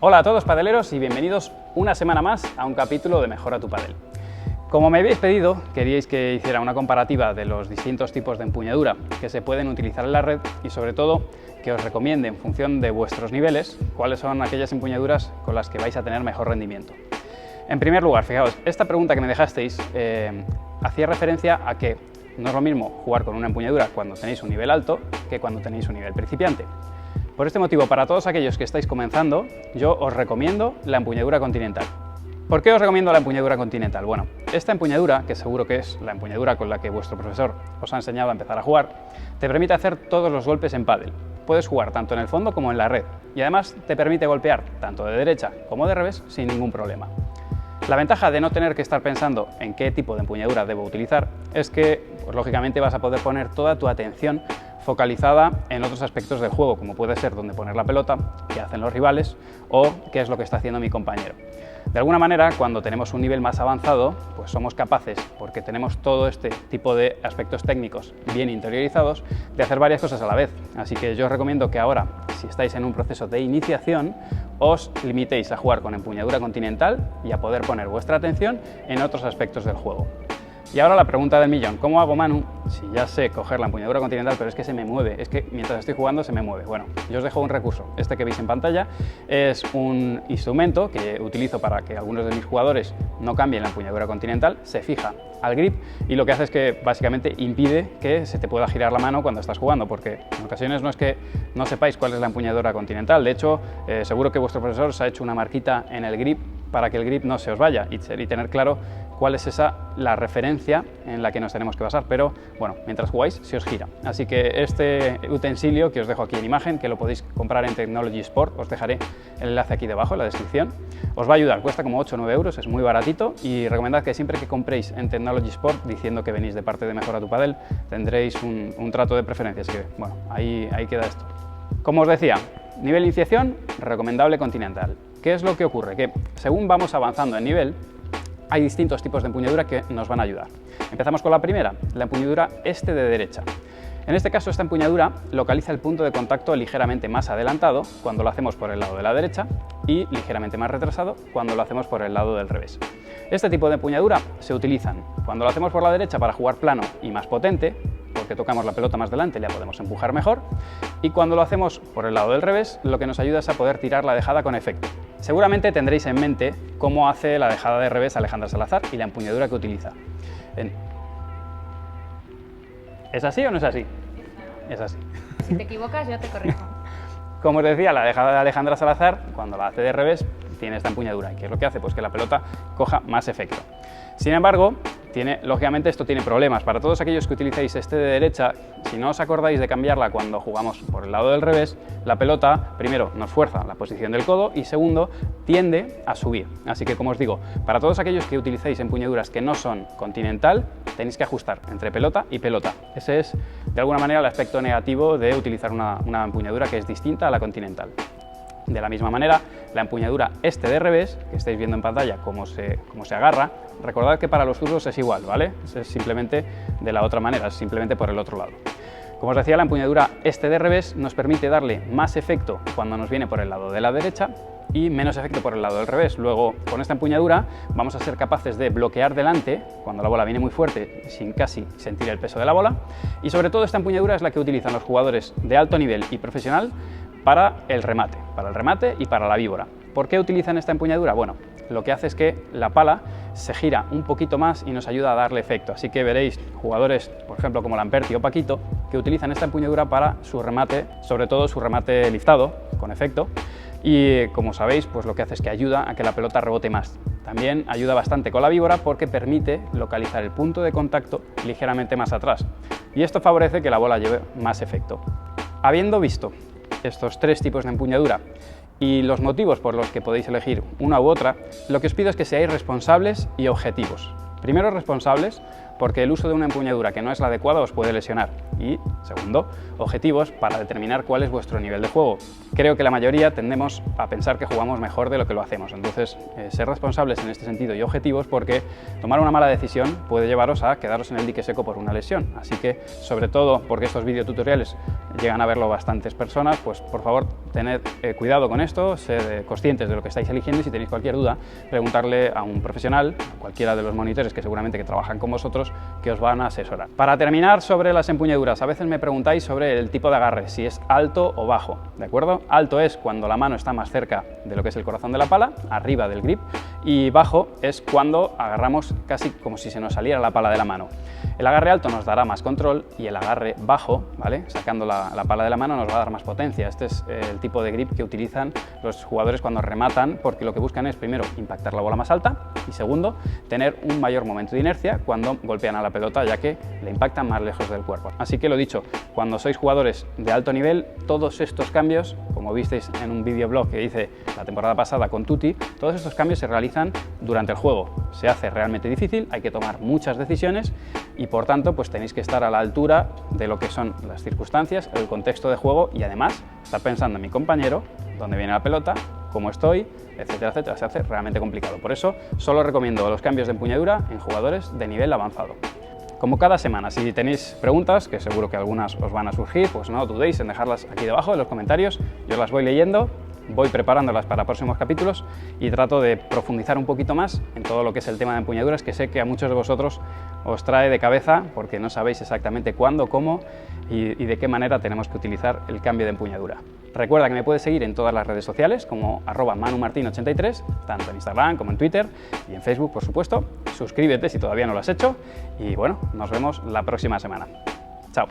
Hola a todos padeleros y bienvenidos una semana más a un capítulo de Mejora tu Padel. Como me habéis pedido, queríais que hiciera una comparativa de los distintos tipos de empuñadura que se pueden utilizar en la red y sobre todo que os recomiende en función de vuestros niveles cuáles son aquellas empuñaduras con las que vais a tener mejor rendimiento. En primer lugar, fijaos, esta pregunta que me dejasteis hacía referencia a que no es lo mismo jugar con una empuñadura cuando tenéis un nivel alto que cuando tenéis un nivel principiante. Por este motivo, para todos aquellos que estáis comenzando, yo os recomiendo la empuñadura continental. ¿Por qué os recomiendo la empuñadura continental? Bueno, esta empuñadura, que seguro que es la empuñadura con la que vuestro profesor os ha enseñado a empezar a jugar, te permite hacer todos los golpes en pádel. Puedes jugar tanto en el fondo como en la red y además te permite golpear tanto de derecha como de revés sin ningún problema. La ventaja de no tener que estar pensando en qué tipo de empuñadura debo utilizar es que, pues, lógicamente vas a poder poner toda tu atención focalizada en otros aspectos del juego, como puede ser dónde poner la pelota, qué hacen los rivales o qué es lo que está haciendo mi compañero. De alguna manera, cuando tenemos un nivel más avanzado, pues somos capaces, porque tenemos todo este tipo de aspectos técnicos bien interiorizados, de hacer varias cosas a la vez. Así que yo os recomiendo que ahora, si estáis en un proceso de iniciación, os limitéis a jugar con empuñadura continental y a poder poner vuestra atención en otros aspectos del juego. Y ahora la pregunta del millón, ¿cómo hago, Manu, si ya sé coger la empuñadura continental, pero es que se me mueve, es que mientras estoy jugando se me mueve? Bueno, yo os dejo un recurso. Este que veis en pantalla es un instrumento que utilizo para que algunos de mis jugadores no cambien la empuñadura continental, se fija al grip y lo que hace es que básicamente impide que se te pueda girar la mano cuando estás jugando, porque en ocasiones no es que no sepáis cuál es la empuñadura continental, de hecho seguro que vuestro profesor os ha hecho una marquita en el grip para que el grip no se os vaya y tener claro cuál es la referencia en la que nos tenemos que basar, pero bueno, mientras jugáis se os gira. Así que este utensilio que os dejo aquí en imagen, que lo podéis comprar en Technology Sport, os dejaré el enlace aquí debajo en la descripción, os va a ayudar, cuesta como 8 o 9 euros, es muy baratito y recomendad que siempre que compréis en Technology Sport diciendo que venís de parte de Mejora tu Padel, tendréis un trato de preferencia, así que bueno, ahí queda esto. Como os decía, nivel iniciación, recomendable continental. ¿Qué es lo que ocurre? Que según vamos avanzando en nivel, hay distintos tipos de empuñadura que nos van a ayudar. Empezamos con la primera, la empuñadura este de derecha. En este caso, esta empuñadura localiza el punto de contacto ligeramente más adelantado cuando lo hacemos por el lado de la derecha y ligeramente más retrasado cuando lo hacemos por el lado del revés. Este tipo de empuñadura se utilizan cuando lo hacemos por la derecha para jugar plano y más potente, porque tocamos la pelota más delante y la podemos empujar mejor, y cuando lo hacemos por el lado del revés, lo que nos ayuda es a poder tirar la dejada con efecto. Seguramente tendréis en mente cómo hace la dejada de revés Alejandra Salazar y la empuñadura que utiliza. ¿Es así o no es así? Es así. Si te equivocas, yo te corrijo. Como os decía, la dejada de Alejandra Salazar, cuando la hace de revés, tiene esta empuñadura. ¿Qué es lo que hace? Pues que la pelota coja más efecto. Sin embargo, lógicamente esto tiene problemas. Para todos aquellos que utilicéis este de derecha, si no os acordáis de cambiarla cuando jugamos por el lado del revés, la pelota, primero, nos fuerza la posición del codo y segundo, tiende a subir. Así que, como os digo, para todos aquellos que utilicéis empuñaduras que no son continental, tenéis que ajustar entre pelota y pelota. Ese es, de alguna manera, el aspecto negativo de utilizar una empuñadura que es distinta a la continental. De la misma manera, la empuñadura este de revés, que estáis viendo en pantalla cómo se agarra, recordad que para los zurdos es igual, ¿vale? Es simplemente de la otra manera, es simplemente por el otro lado. Como os decía, la empuñadura este de revés nos permite darle más efecto cuando nos viene por el lado de la derecha y menos efecto por el lado del revés. Luego, con esta empuñadura vamos a ser capaces de bloquear delante cuando la bola viene muy fuerte sin casi sentir el peso de la bola, y sobre todo esta empuñadura es la que utilizan los jugadores de alto nivel y profesional para el remate y para la víbora. ¿Por qué utilizan esta empuñadura? Bueno, lo que hace es que la pala se gira un poquito más y nos ayuda a darle efecto. Así que veréis jugadores, por ejemplo, como Lamperti o Paquito, que utilizan esta empuñadura para su remate, sobre todo su remate liftado, con efecto. Y como sabéis, pues lo que hace es que ayuda a que la pelota rebote más. También ayuda bastante con la víbora porque permite localizar el punto de contacto ligeramente más atrás. Y esto favorece que la bola lleve más efecto. Habiendo visto estos tres tipos de empuñadura y los motivos por los que podéis elegir una u otra, lo que os pido es que seáis responsables y objetivos. Primero, responsables, porque el uso de una empuñadura que no es la adecuada os puede lesionar. Y, segundo, objetivos para determinar cuál es vuestro nivel de juego. Creo que la mayoría tendemos a pensar que jugamos mejor de lo que lo hacemos. Entonces, ser responsables en este sentido y objetivos, porque tomar una mala decisión puede llevaros a quedaros en el dique seco por una lesión. Así que, sobre todo, porque estos videotutoriales llegan a verlo bastantes personas, pues por favor tened cuidado con esto, sed conscientes de lo que estáis eligiendo y si tenéis cualquier duda, preguntarle a un profesional, a cualquiera de los monitores que seguramente que trabajan con vosotros, que os van a asesorar. Para terminar, sobre las empuñaduras, a veces me preguntáis sobre el tipo de agarre, si es alto o bajo, ¿de acuerdo? Alto es cuando la mano está más cerca de lo que es el corazón de la pala, arriba del grip, y bajo es cuando agarramos casi como si se nos saliera la pala de la mano. El agarre alto nos dará más control y el agarre bajo, ¿vale?, sacando la pala de la mano, nos va a dar más potencia. Este es el tipo de grip que utilizan los jugadores cuando rematan, porque lo que buscan es, primero, impactar la bola más alta y, segundo, tener un mayor momento de inercia cuando golpean a la pelota, ya que le impactan más lejos del cuerpo. Así que lo dicho, cuando sois jugadores de alto nivel, todos estos cambios, como visteis en un videoblog que hice la temporada pasada con Tuti, todos estos cambios se realizan durante el juego. Se hace realmente difícil, hay que tomar muchas decisiones y por tanto pues tenéis que estar a la altura de lo que son las circunstancias, el contexto de juego y además estar pensando en mi compañero, dónde viene la pelota, cómo estoy, etcétera, etcétera. Se hace realmente complicado. Por eso solo recomiendo los cambios de empuñadura en jugadores de nivel avanzado. Como cada semana, si tenéis preguntas, que seguro que algunas os van a surgir, pues no dudéis en dejarlas aquí debajo en los comentarios, yo las voy leyendo, voy preparándolas para próximos capítulos y trato de profundizar un poquito más en todo lo que es el tema de empuñaduras, que sé que a muchos de vosotros os trae de cabeza porque no sabéis exactamente cuándo, cómo y de qué manera tenemos que utilizar el cambio de empuñadura. Recuerda que me puedes seguir en todas las redes sociales como @manumartin83, tanto en Instagram como en Twitter y en Facebook, por supuesto. Suscríbete si todavía no lo has hecho y bueno, nos vemos la próxima semana. Chao.